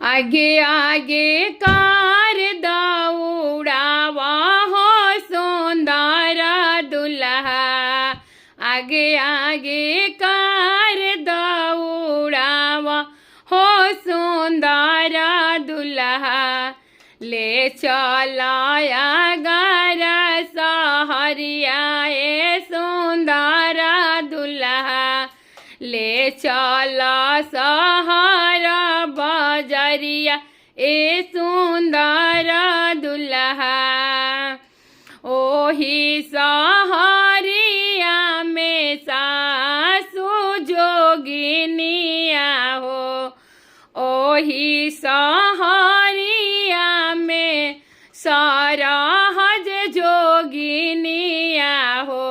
आगे आगे कार दौड़ावा हो सुंदर दुल्हा। आगे आगे कार दौड़ावा हो सुंदर दुल्हा। ले चलाया गर सहरिया ए सुंदर दुल्हा। ले चला सहर बजरिया ए सुंदर दुल्हा। ओही सहरिया में सासु जोगिनिया हो। ओही सहरिया में सरहज जोगिनिया हो।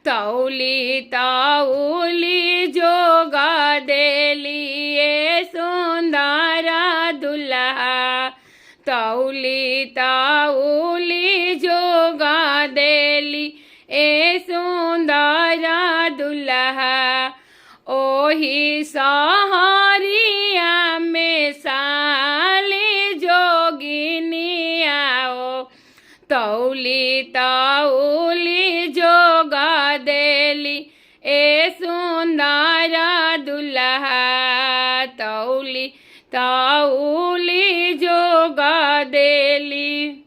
तौली तौली जोगा देलिए सुंदर दुल्हा। तौली तौली जोगा देली ए सुंदर दुल्हा। ओही सहरिया में साली जोगिनिया हो। तौली तौली जोगा देली ए सुंदर दुल्हा। तौली तौली जोगा देली।